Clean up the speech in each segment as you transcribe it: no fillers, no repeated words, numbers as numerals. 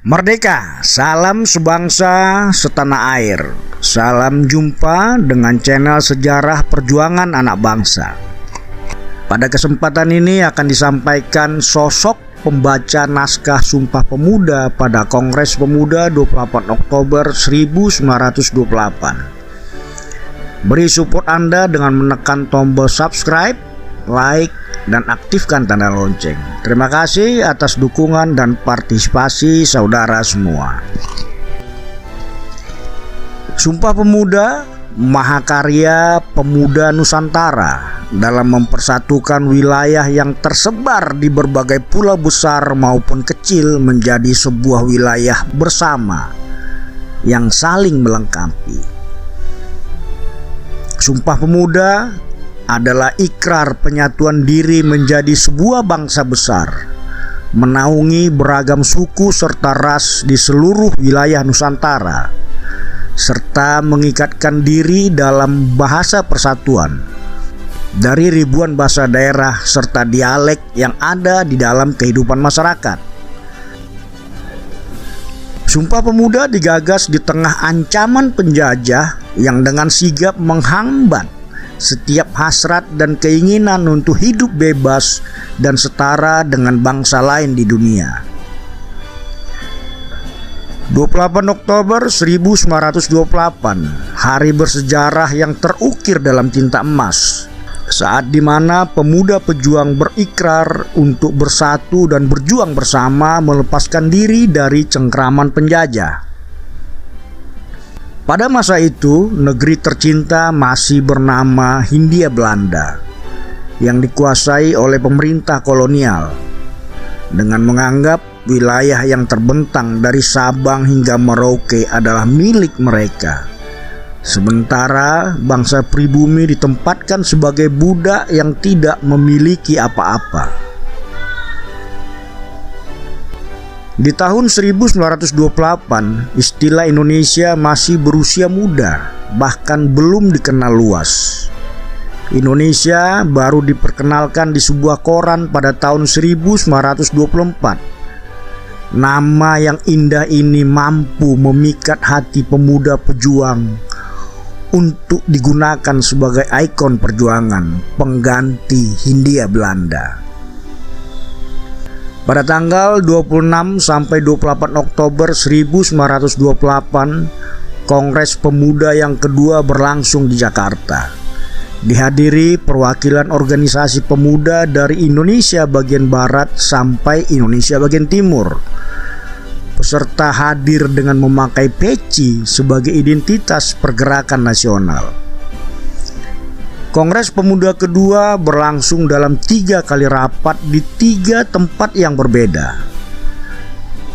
Merdeka, salam sebangsa setanah air. Salam jumpa dengan channel Sejarah Perjuangan Anak Bangsa. Pada kesempatan ini akan disampaikan sosok pembaca naskah Sumpah Pemuda pada Kongres Pemuda 28 Oktober 1928. Beri support Anda dengan menekan tombol subscribe, like, dan aktifkan tanda lonceng. Terima kasih atas dukungan dan partisipasi saudara semua. Sumpah Pemuda, mahakarya pemuda Nusantara dalam mempersatukan wilayah yang tersebar di berbagai pulau besar maupun kecil menjadi sebuah wilayah bersama yang saling melengkapi. Sumpah Pemuda adalah ikrar penyatuan diri menjadi sebuah bangsa besar, menaungi beragam suku serta ras di seluruh wilayah Nusantara, serta mengikatkan diri dalam bahasa persatuan dari ribuan bahasa daerah serta dialek yang ada di dalam kehidupan masyarakat. Sumpah Pemuda digagas di tengah ancaman penjajah yang dengan sigap menghambat setiap hasrat dan keinginan untuk hidup bebas dan setara dengan bangsa lain di dunia. 28 Oktober 1928, hari bersejarah yang terukir dalam tinta emas, saat dimana pemuda pejuang berikrar untuk bersatu dan berjuang bersama melepaskan diri dari cengkraman penjajah. Pada masa itu, negeri tercinta masih bernama Hindia Belanda yang dikuasai oleh pemerintah kolonial dengan menganggap wilayah yang terbentang dari Sabang hingga Merauke adalah milik mereka. Sementara bangsa pribumi ditempatkan sebagai budak yang tidak memiliki apa-apa. Di tahun 1928, istilah Indonesia masih berusia muda, bahkan belum dikenal luas. Indonesia baru diperkenalkan di sebuah koran pada tahun 1924. Nama yang indah ini mampu memikat hati pemuda pejuang untuk digunakan sebagai ikon perjuangan pengganti Hindia Belanda. Pada tanggal 26 sampai 28 Oktober 1928, Kongres Pemuda yang kedua berlangsung di Jakarta. Dihadiri perwakilan organisasi pemuda dari Indonesia bagian barat sampai Indonesia bagian timur. Peserta hadir dengan memakai peci sebagai identitas pergerakan nasional. Kongres Pemuda kedua berlangsung dalam 3 kali rapat di 3 tempat yang berbeda.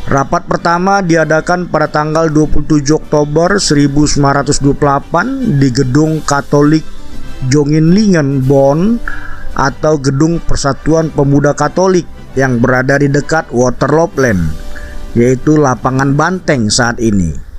Rapat pertama diadakan pada tanggal 27 Oktober 1928 di Gedung Katolik Jonginlingen, Bonn, atau Gedung Persatuan Pemuda Katolik yang berada di dekat Waterloo Plain, yaitu lapangan banteng saat ini.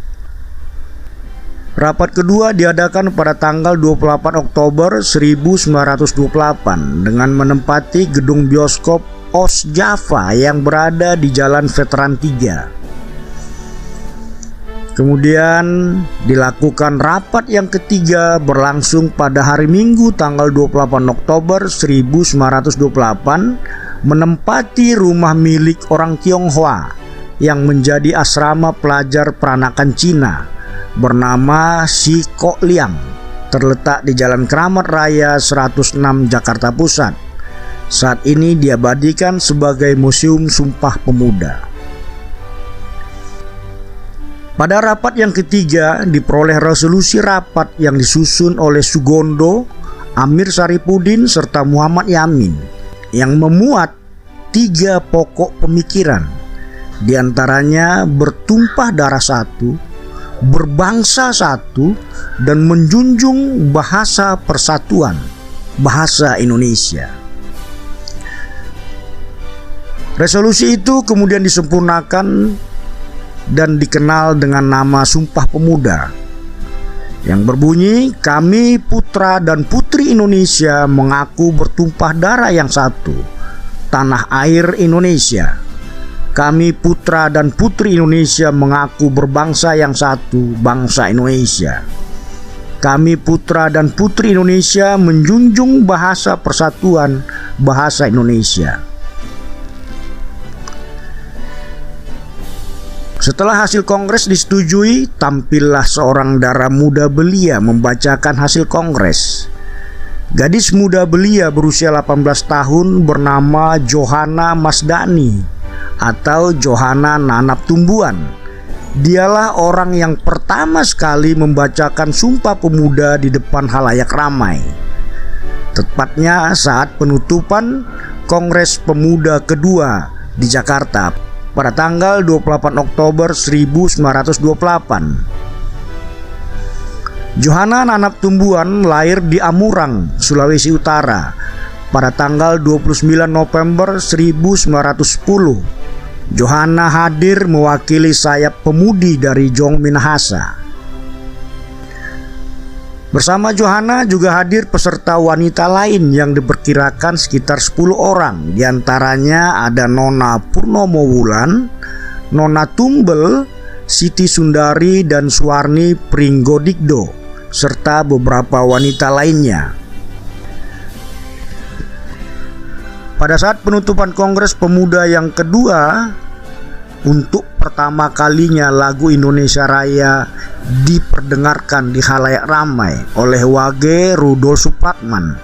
Rapat kedua diadakan pada tanggal 28 Oktober 1928 dengan menempati gedung bioskop Os Java yang berada di Jalan Veteran 3. Kemudian dilakukan rapat yang ketiga berlangsung pada hari Minggu tanggal 28 Oktober 1928 menempati rumah milik orang Tionghoa yang menjadi asrama pelajar peranakan Cina bernama Si Kok Liang, terletak di Jalan Keramat Raya 106 Jakarta Pusat. Saat ini diabadikan sebagai Museum Sumpah Pemuda. Pada rapat yang ketiga diperoleh resolusi rapat yang disusun oleh Sugondo, Amir Saripudin serta Muhammad Yamin yang memuat 3 pokok pemikiran, diantaranya bertumpah darah satu, berbangsa satu, dan menjunjung bahasa persatuan, bahasa Indonesia. Resolusi itu kemudian disempurnakan dan dikenal dengan nama Sumpah Pemuda yang berbunyi, kami putra dan putri Indonesia mengaku bertumpah darah yang satu, tanah air Indonesia, Kami putra dan putri Indonesia mengaku berbangsa yang satu, bangsa Indonesia. Kami putra dan putri Indonesia menjunjung bahasa persatuan, bahasa Indonesia. Setelah hasil kongres disetujui, tampillah seorang darah muda belia membacakan hasil kongres. Gadis muda belia berusia 18 tahun bernama Johanna Masdani atau Johanna Nanap Tumbuhan. Dialah orang yang pertama sekali membacakan Sumpah Pemuda di depan halayak ramai. Tepatnya saat penutupan Kongres Pemuda kedua di Jakarta pada tanggal 28 Oktober 1928. Johanna Nanap Tumbuhan lahir di Amurang, Sulawesi Utara pada tanggal 29 November 1910. Johanna hadir mewakili sayap pemudi dari Jong Minahasa. Bersama Johanna juga hadir peserta wanita lain yang diperkirakan sekitar 10 orang. Di antaranya ada Nona Purnomo Wulan, Nona Tumbel, Siti Sundari dan Suwarni Pringgodikdo, serta beberapa wanita lainnya. Pada saat penutupan Kongres Pemuda yang kedua, untuk pertama kalinya lagu Indonesia Raya diperdengarkan di khalayak ramai oleh Wage Rudolf Supratman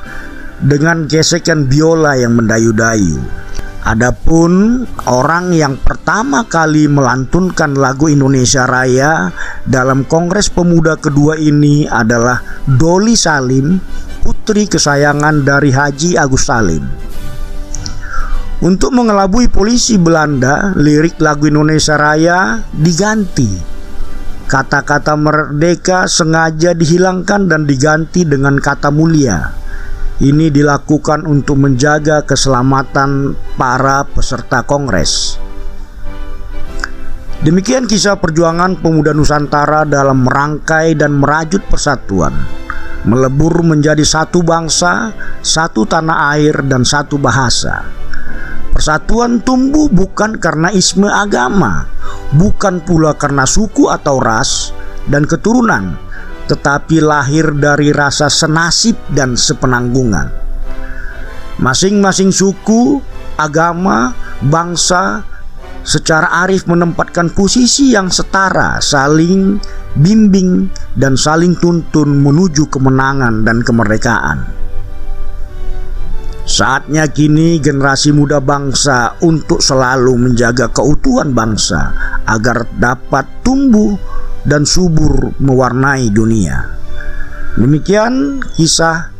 dengan gesekan biola yang mendayu-dayu. Adapun orang yang pertama kali melantunkan lagu Indonesia Raya dalam Kongres Pemuda kedua ini adalah Doli Salim, putri kesayangan dari Haji Agus Salim. Untuk mengelabui polisi Belanda, lirik lagu Indonesia Raya diganti. Kata-kata merdeka sengaja dihilangkan dan diganti dengan kata mulia. Ini dilakukan untuk menjaga keselamatan para peserta kongres. Demikian kisah perjuangan pemuda Nusantara dalam merangkai dan merajut persatuan, melebur menjadi satu bangsa, satu tanah air, dan satu bahasa. Persatuan tumbuh bukan karena isme agama, bukan pula karena suku atau ras dan keturunan, tetapi lahir dari rasa senasib dan sepenanggungan. Masing-masing suku, agama, bangsa secara arif menempatkan posisi yang setara, saling bimbing dan saling tuntun menuju kemenangan dan kemerdekaan. Saatnya kini generasi muda bangsa untuk selalu menjaga keutuhan bangsa agar dapat tumbuh dan subur mewarnai dunia. Demikian kisah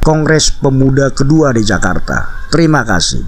Kongres Pemuda kedua di Jakarta. Terima kasih.